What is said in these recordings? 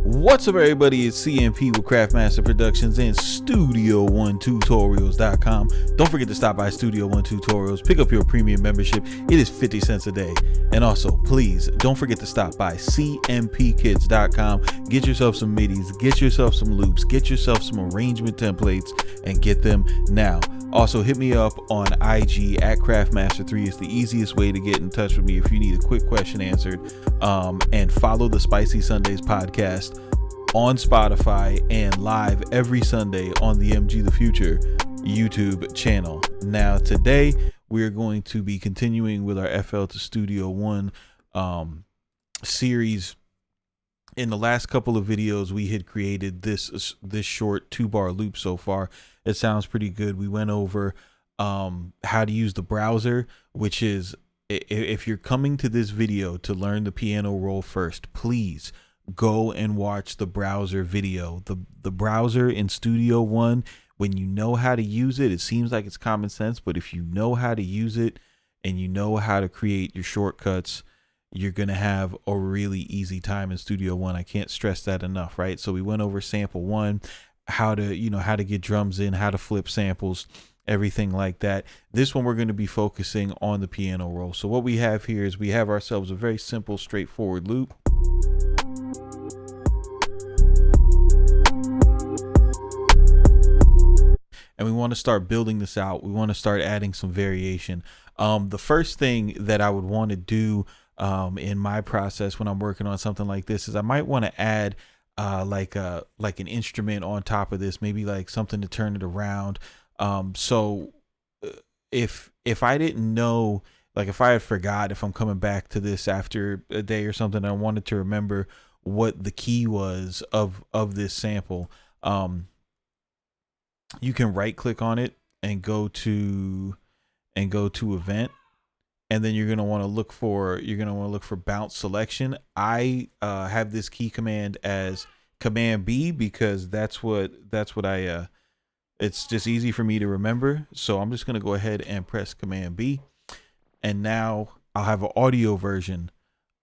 What's up, everybody? It's CMP with Craftmaster Productions and Studio1Tutorials.com. Don't forget to stop by Studio One Tutorials, pick up your premium membership. It is 50 cents a day. And also, please don't forget to stop by CMPKids.com. Get yourself some MIDIs, get yourself some loops, get yourself some arrangement templates, and get them now. Also, hit me up on IG at Craftmaster3. It's the easiest way to get in touch with me if you need a quick question answered. And follow the Spicy Sundays podcast on Spotify and live every Sunday on the MG The Future YouTube channel. Now, today we're going to be continuing with our FL to Studio One series. In the last couple of videos, we had created this short 2-bar loop so far. It sounds pretty good. We went over how to use the browser, which is, if you're coming to this video to learn the piano roll first, please go and watch the browser video. The browser in Studio One, when you know how to use it, it seems like it's common sense, but if you know how to use it and you know how to create your shortcuts, you're going to have a really easy time in Studio One. I can't stress that enough, right? So we went over sample one, how to get drums in, how to flip samples, everything like that. This one, we're going to be focusing on the piano roll. So what we have here is we have ourselves a very simple, straightforward loop. And we want to start building this out. We want to start adding some variation. The first thing that I would want to do in my process when I'm working on something like this is I might want to add like an instrument on top of this, maybe like something to turn it around. So if I didn't know, like if I had forgot, if I'm coming back to this after a day or something, I wanted to remember what the key was of this sample. You can right click on it and go to event. And then you're going to want to look for bounce selection. I have this key command as Command B because that's what I it's just easy for me to remember. So I'm just going to go ahead and press Command B. And now I'll have an audio version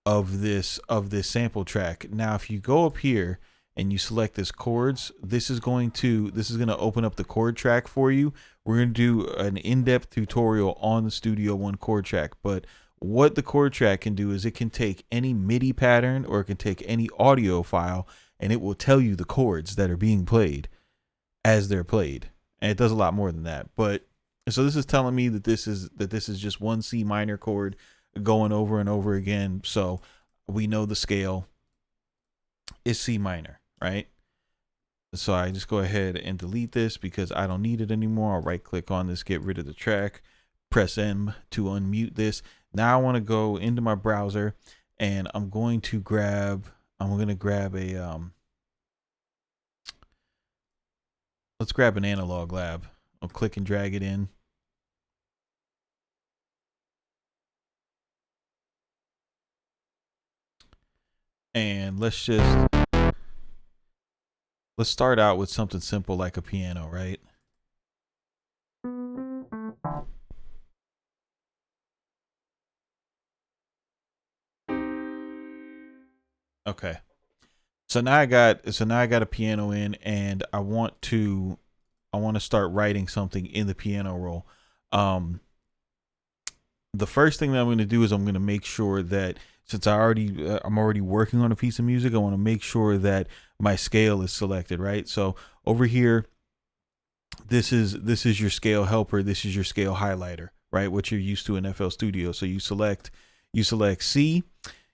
of this sample track. Now, if you go up here and you select this chords, this is going to open up the chord track for you. We're going to do an in-depth tutorial on the Studio One chord track, but what the chord track can do is it can take any MIDI pattern or it can take any audio file and it will tell you the chords that are being played as they're played. And it does a lot more than that. But so this is telling me that this is just one C minor chord going over and over again. So we know the scale is C minor, right? So I just go ahead and delete this because I don't need it anymore. I'll right click on this, get rid of the track, press M to unmute this. Now I want to go into my browser and I'm going to grab a, let's grab an analog lab. I'll click and drag it in. And let's start out with something simple like a piano, right? Okay. So now I got a piano in and I want to start writing something in the piano roll. The first thing that I'm going to do is I'm going to make sure that since I'm already working on a piece of music, I want to make sure that my scale is selected, right? So over here, this is your scale helper. This is your scale highlighter, right? What you're used to in FL Studio. So you select C,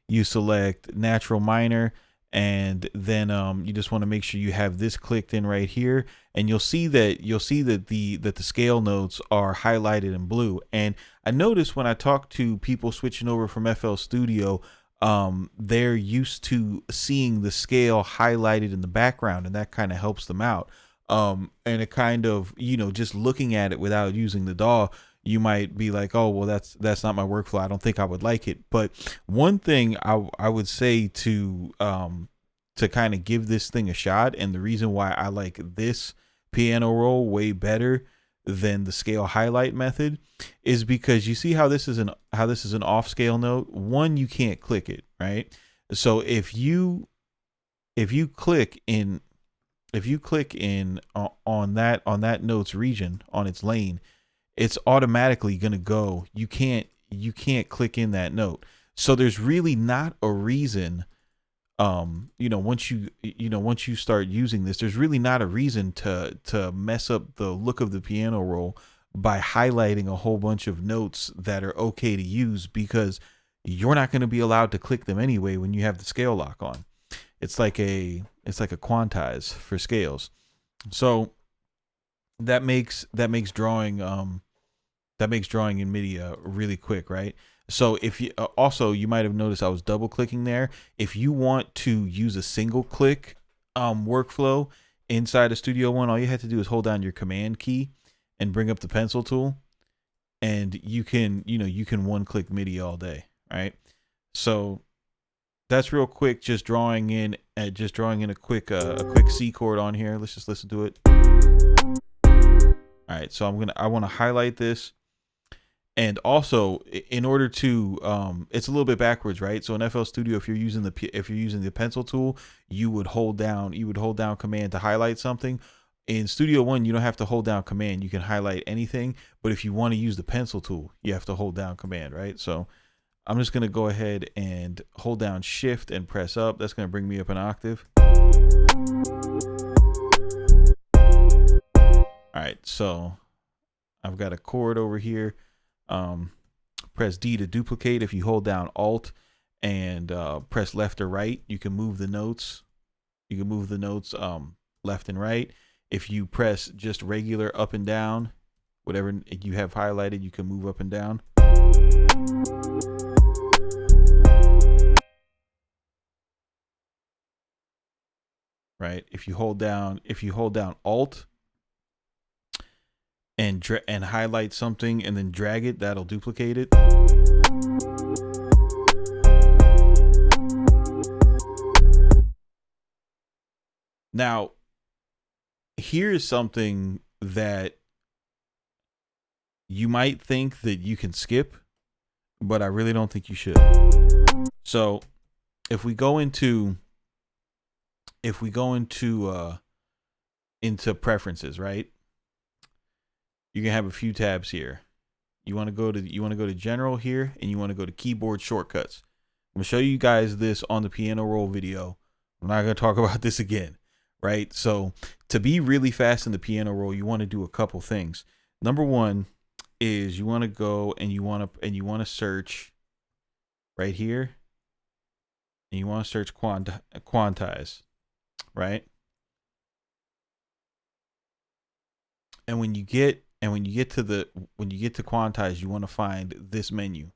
you select natural minor, and then you just want to make sure you have this clicked in right here, and you'll see that the scale notes are highlighted in blue. And I noticed when I talk to people switching over from FL Studio, they're used to seeing the scale highlighted in the background, and that kind of helps them out. And it kind of, just looking at it without using the DAW, you might be like, oh, well, that's not my workflow. I don't think I would like it. But one thing I would say to kind of give this thing a shot, and the reason why I like this piano roll way better than the scale highlight method is because you see how this is an off scale note. One, you can't click it, right? So if you if you click in on that note's region, on its lane, it's automatically going to go. You can't click in that note. So there's really not a reason, once you start using this, there's really not a reason to mess up the look of the piano roll by highlighting a whole bunch of notes that are okay to use, because you're not going to be allowed to click them anyway when you have the scale lock on. It's like a quantize for scales. So that makes drawing in MIDI really quick, right? So if you also, you might have noticed I was double clicking there. If you want to use a single click workflow inside of Studio One, all you have to do is hold down your command key and bring up the pencil tool, and you can one click MIDI all day, right? So that's real quick, just drawing in a quick C chord on here. Let's just listen to it. All right, so I want to highlight this. And also, in order to, it's a little bit backwards, right? So in FL Studio, if you're using the pencil tool, you would hold down command to highlight something. In Studio One, you don't have to hold down command. You can highlight anything, but if you want to use the pencil tool, you have to hold down command, right? So I'm just going to go ahead and hold down Shift and press up. That's going to bring me up an octave. All right, so I've got a chord over here. Press D to duplicate. If you hold down Alt and press left or right, you can move the notes. You can move the notes left and right. If you press just regular up and down, whatever you have highlighted, you can move up and down. Right? If you hold down Alt and highlight something and then drag it, that'll duplicate it. Now, here's something that you might think that you can skip, but I really don't think you should. So if we go into preferences, right? You can have a few tabs here. You want to go to general here, and you want to go to keyboard shortcuts. I'm gonna show you guys this on the piano roll video. I'm not gonna talk about this again, right? So to be really fast in the piano roll, you want to do a couple things. Number one is you want to go and you want to search right here, and you want to search quantize, right? And when you get to quantize, you want to find this menu.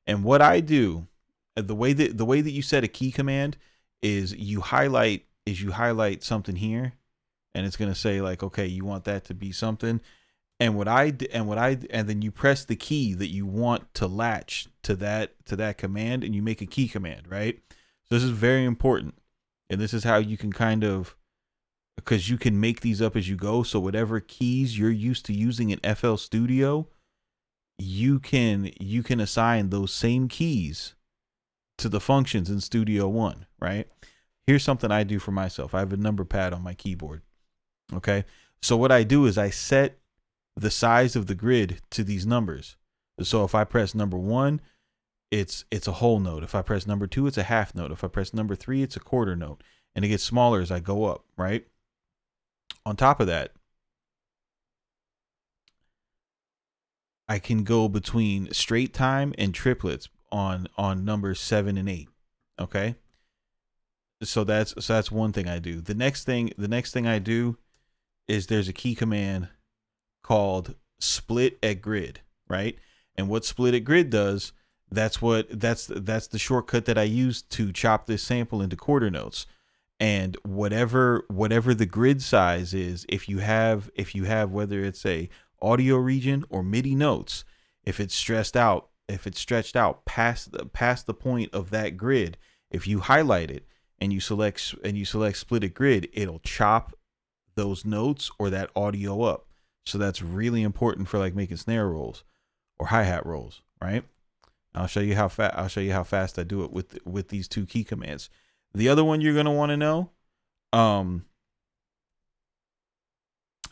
And what I do, the way that you set a key command is you highlight something here, and it's going to say like, okay, you want that to be something. And then you press the key that you want to latch to that command, and you make a key command, right? So this is very important. And this is how you can because you can make these up as you go. So whatever keys you're used to using in FL Studio, you can assign those same keys to the functions in Studio One, right? Here's something I do for myself. I have a number pad on my keyboard. Okay. So what I do is I set the size of the grid to these numbers. So if I press number 1, it's a whole note. If I press number 2, it's a half note. If I press number 3, it's a quarter note. And it gets smaller as I go up, right? On top of that, I can go between straight time and triplets on numbers 7 and 8. Okay. So that's one thing I do. The next thing I do is there's a key command called split at grid, right? And what split at grid does, that's the shortcut that I use to chop this sample into quarter notes. And whatever the grid size is, if you have whether it's a audio region or MIDI notes, if it's stretched out past the point of that grid, if you highlight it and you select split at grid, it'll chop those notes or that audio up. So that's really important for like making snare rolls or hi-hat rolls, right? I'll show you how fast I do it with these two key commands. The other one you're going to want to know Um,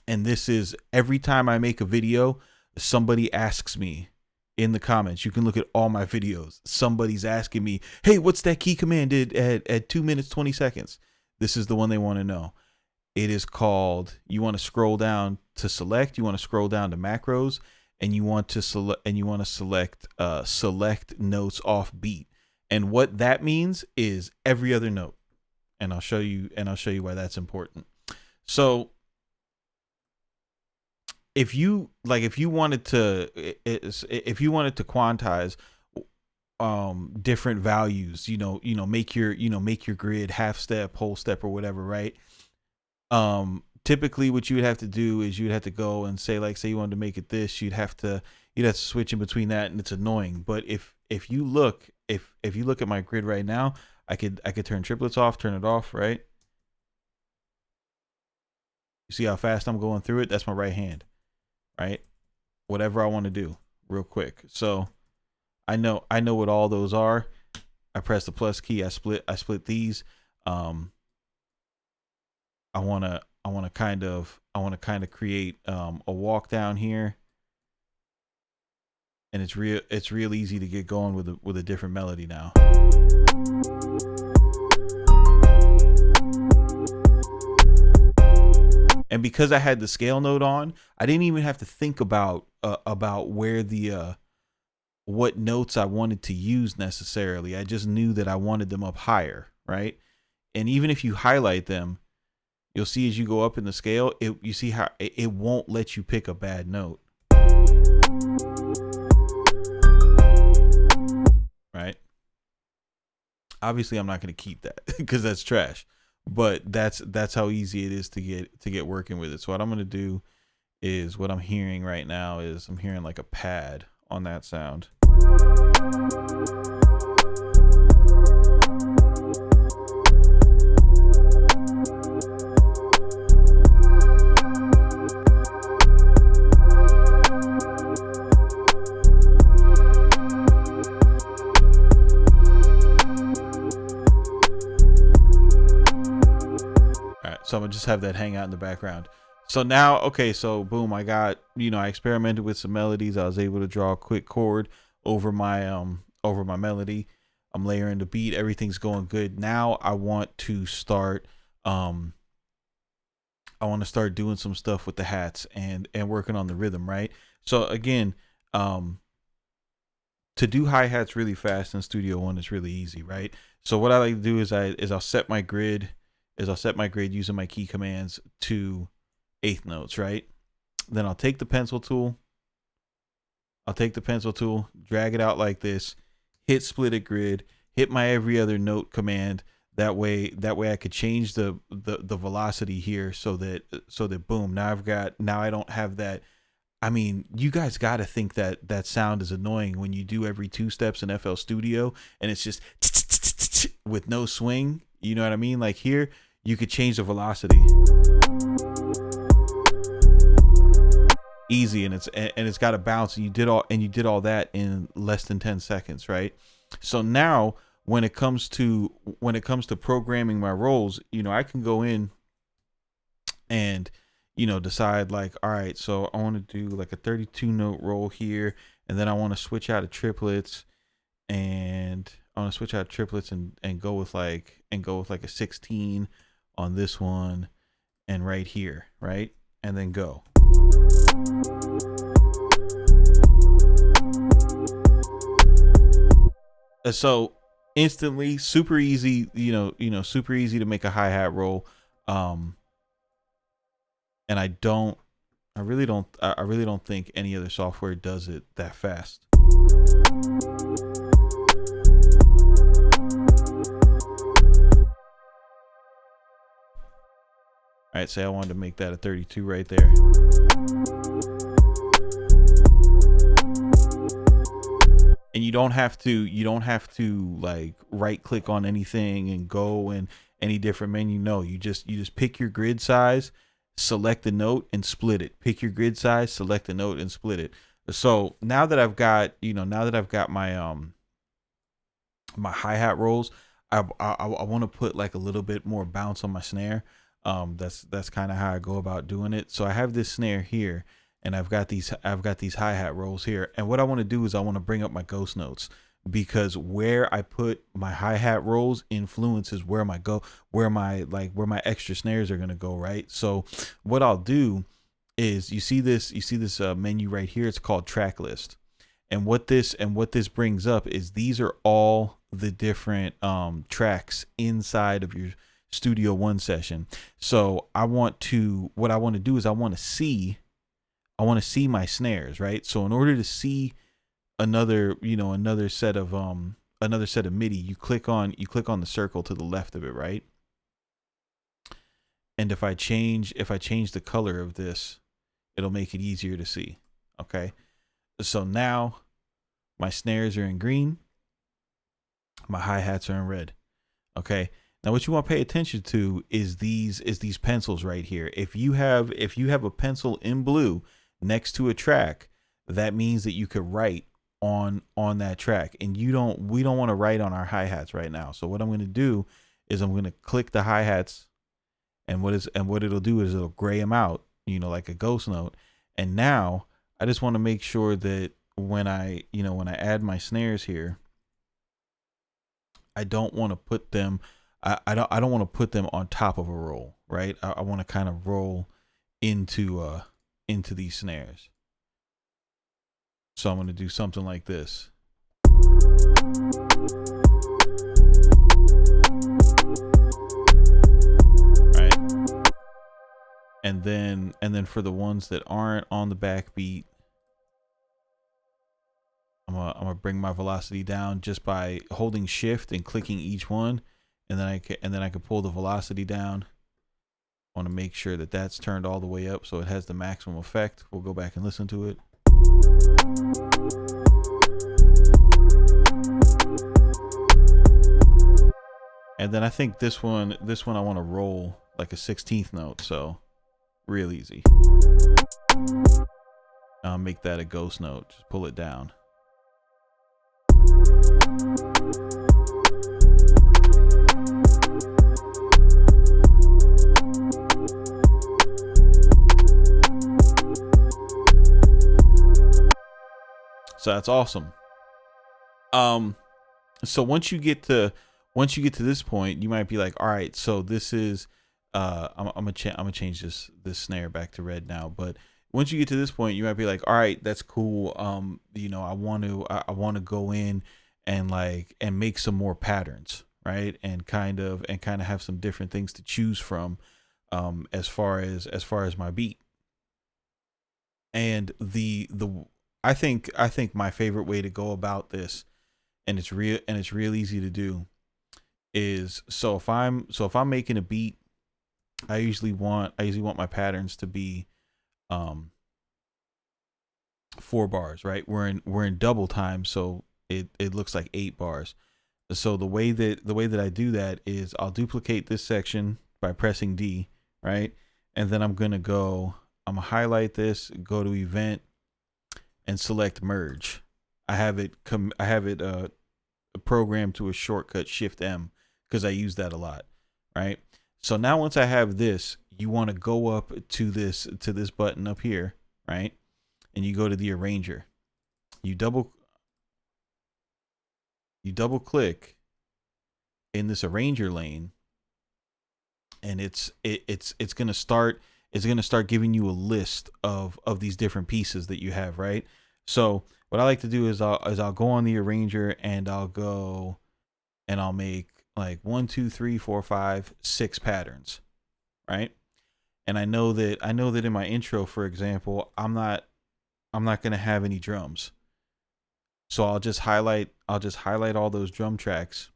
and this is every time I make a video, somebody asks me in the comments. You can look at all my videos. Somebody's asking me, hey, what's that key command did at 2 minutes, 20 seconds? This is the one they want to know. It is called, you want to scroll down to select, you want to scroll down to macros, and you want to select select notes off beat. And what that means is every other note. And I'll show you why that's important. So if you wanted to quantize different values, make your grid half step, whole step, or whatever, right? Typically what you would have to do is you'd have to go and say you wanted to make it this, you'd have to switch in between that, and it's annoying. But if you look at my grid right now, I could turn triplets off, turn it off, right? You see how fast I'm going through it? That's my right hand, right? Whatever I want to do real quick. So I know what all those are. I press the plus key, I split these. I want to kind of create a walk down here, and it's real easy to get going with a different melody now. And because I had the scale note on, I didn't even have to think about where the what notes I wanted to use necessarily. I just knew that I wanted them up higher, right? And even if you highlight them, you'll see as you go up in the scale, you see how it won't let you pick a bad note. Right? Obviously, I'm not going to keep that because that's trash. But that's how easy it is to get working with it. So what I'm going to do is, what I'm hearing right now is I'm hearing like a pad on that sound. So I'm gonna just have that hang out in the background. So now, okay, so boom, I got, I experimented with some melodies. I was able to draw a quick chord over my melody. I'm layering the beat. Everything's going good. Now I want to start doing some stuff with the hats and working on the rhythm, right? So again, to do hi-hats really fast in Studio One is really easy, right? So what I like to do is I'll set my grid using my key commands to eighth notes, right? Then I'll take the pencil tool, drag it out like this, hit split at grid, hit my every other note command. That way I could change the velocity here so that boom, now I don't have that. I mean, you guys got to think that sound is annoying when you do every 2 steps in FL Studio and it's just with no swing. You know what I mean? Like here, you could change the velocity easy, and it's got a bounce, and you did all that in less than 10 seconds, right? So now when it comes to programming my rolls, I can go in and decide like, all right, so I want to do like a 32 note roll here, and then I want to switch out of triplets, and go with like a 16 on this one and right here, right? And then go. So instantly, super easy, super easy to make a hi-hat roll. And I really don't think any other software does it that fast. All right, say I wanted to make that a 32 right there. And you don't have to like right click on anything and go in any different menu. No, you just pick your grid size, select the note and split it. Pick your grid size, select the note and split it. So now that I've got, my my hi-hat rolls, I want to put like a little bit more bounce on my snare. That's kind of how I go about doing it. So I have this snare here, and I've got these hi-hat rolls here. And what I want to do is I want to bring up my ghost notes, because where I put my hi-hat rolls influences where my extra snares are gonna go, right? So what I'll do is, you see this menu right here. It's called track list. And what this brings up is these are all the different tracks inside of your Studio One session. So what I want to do is I want to see my snares, right? So in order to see another set of MIDI, you click on the circle to the left of it, right? And if I change the color of this, it'll make it easier to see. Okay. So now my snares are in green, my hi-hats are in red. Okay. Now what you want to pay attention to is these pencils right here. If you have a pencil in blue next to a track, that means that you could write on that track. And we don't want to write on our hi-hats right now. So what I'm going to do is I'm going to click the hi-hats, and what it'll do is it'll gray them out, like a ghost note. And now I just want to make sure that when I add my snares here, I don't want to put them I don't want to put them on top of a roll, right? I want to kind of roll into these snares. So I'm going to do something like this. Right? And then for the ones that aren't on the backbeat, I'm gonna bring my velocity down just by holding shift and clicking each one, and then I can pull the velocity down. I want to make sure that that's turned all the way up so it has the maximum effect. We'll go back and listen to it. And then I think this one I want to roll like a 16th note, so real easy. I'll make that a ghost note. Just pull it down. So that's awesome. So once you get to this point, you might be like, all right, so this is I'm gonna change this snare back to red now. But once you get to this point, you might be like, all right, that's cool. I want to go in and make some more patterns, right? And kind of have some different things to choose from as far as my beat. And I think my favorite way to go about this, and it's real easy to do, is so if I'm making a beat, I usually want my patterns to be 4 bars, right? We're in double time, so it looks like 8 bars. So the way that I do that is I'll duplicate this section by pressing D, right? And then I'm gonna highlight this, go to event, and select merge. I have it programmed to a shortcut Shift M because I use that a lot, right? So now once I have this, you want to go up to this button up here, right? And you go to the arranger. You double click in this arranger lane, and it's gonna start giving you a list of these different pieces that you have, right? So what I like to do is I'll go on the arranger and I'll make like 1, 2, 3, 4, 5, 6 patterns, right? And I know that in my intro, for example, I'm not gonna have any drums, so I'll just highlight all those drum tracks,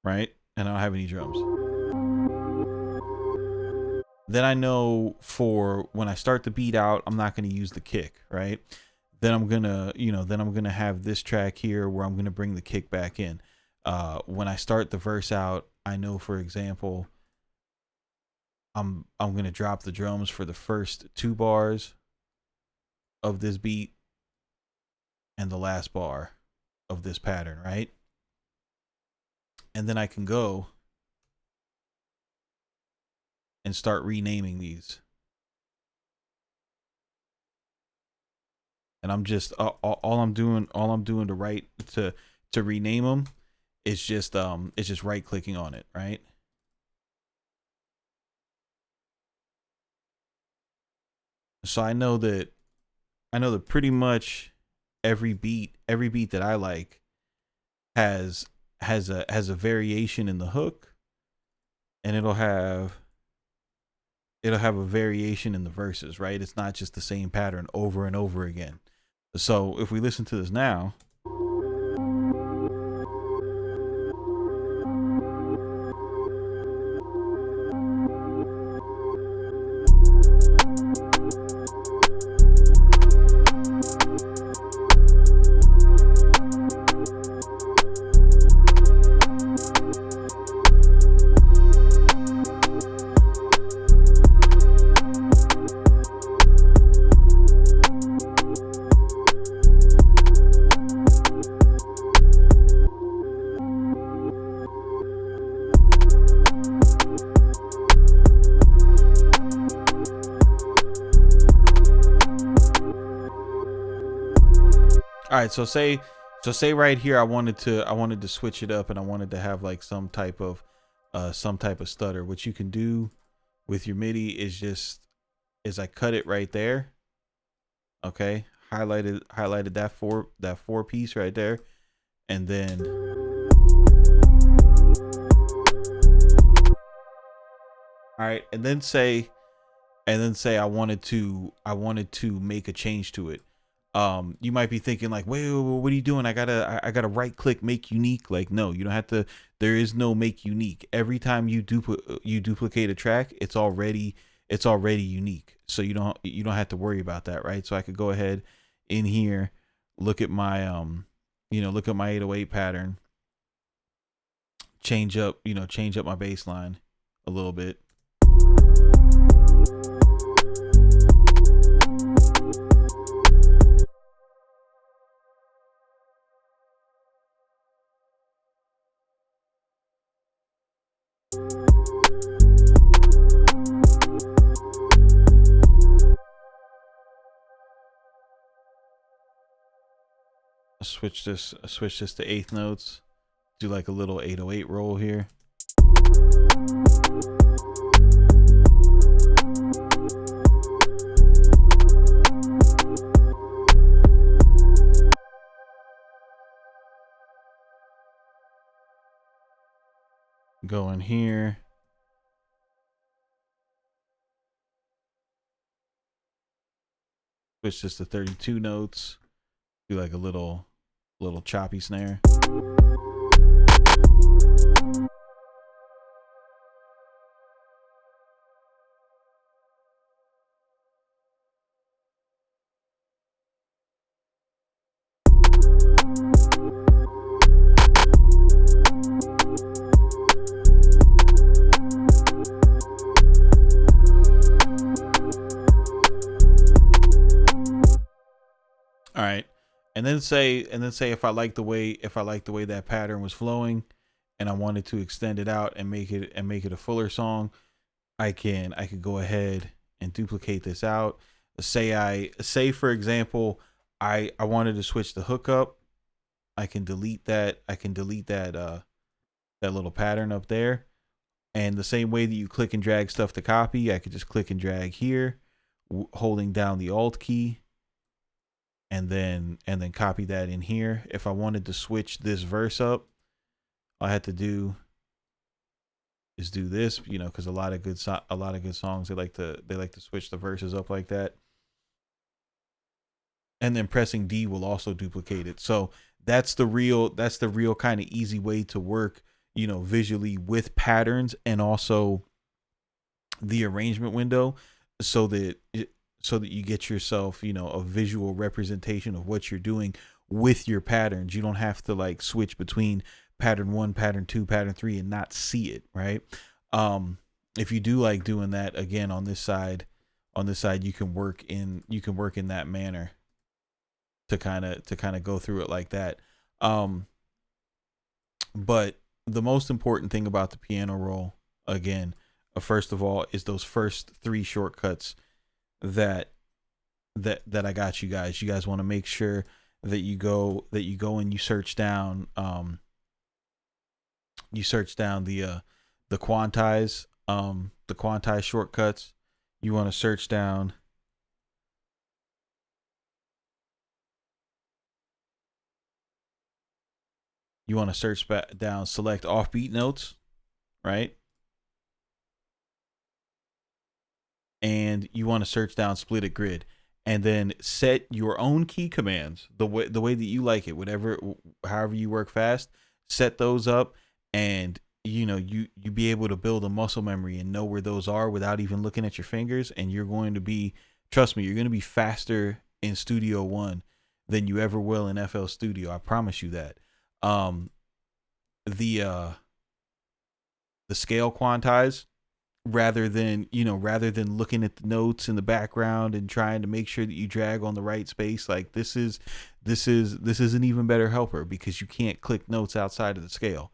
right? And I don't have any drums. Then I know for when I start the beat out, I'm not going to use the kick, right? Then I'm going to have this track here where I'm going to bring the kick back in. When I start the verse out, I know, for example, I'm going to drop the drums for the first 2 bars of this beat and the last bar of this pattern, right? and then I can go and start renaming these. And I'm just all I'm doing to rename them is just right clicking on it, right? So I know that pretty much every beat that I like has a variation in the hook, and it'll have a variation in the verses, right? It's not just the same pattern over and over again. So if we listen to this now, all right, so say right here I wanted to switch it up, and I wanted to have like some type of stutter. What you can do with your MIDI is I cut it right there. Okay, highlighted that four piece right there, and then all right, and then say I wanted to make a change to it. You might be thinking like, wait, what are you doing? I gotta right click, make unique. Like, no, you don't have to. There is no make unique. Every time you duplicate a track, it's already unique. So you don't have to worry about that, right? So I could go ahead in here, look at my look at my 808 pattern, change up my bass line a little bit. Switch this to eighth notes. Do like a little 808 roll here. Go in here. Switch this to 32 notes. Do like a little choppy snare. All right. And then say if I like the way that pattern was flowing, and I wanted to extend it out and make it a fuller song, I could go ahead and duplicate this out. Say for example, I wanted to switch the hook up. I can delete that. That little pattern up there. And the same way that you click and drag stuff to copy, I could just click and drag here, holding down the Alt key, and then copy that in here. If I wanted to switch this verse up, all I had to do is do this, because a lot of good songs they like to switch the verses up like that. And then pressing D will also duplicate it. So that's the real kind of easy way to work, visually with patterns, and also the arrangement window, so that you get yourself, a visual representation of what you're doing with your patterns. You don't have to like switch between pattern 1, pattern 2, pattern 3 and not see it, right? If you do like doing that, again, on this side you can work in that manner to kind of go through it like that. But the most important thing about the piano roll, again, first of all, is those first three shortcuts that I got you guys. You guys want to make sure that you go and you search down the quantize shortcuts. You want to search down down select offbeat notes, right? And you want to search down split at grid, and then set your own key commands the way that you like it, however you work fast. Set those up, and you be able to build a muscle memory and know where those are without even looking at your fingers. And you're going to be, trust me, you're going to be faster in Studio One than you ever will in FL Studio. I promise you that. The scale quantize, rather than looking at the notes in the background and trying to make sure that you drag on the right space, like this is an even better helper, because you can't click notes outside of the scale.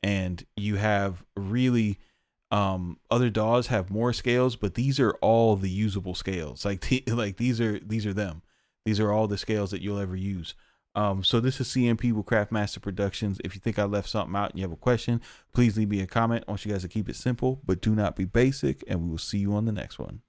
And you have really other DAWs have more scales, but these are all the usable scales. Like these are them. These are all the scales that you'll ever use. So this is CMP with Craftmaster Productions. If you think I left something out and you have a question, please leave me a comment. I want you guys to keep it simple, but do not be basic, and we will see you on the next one.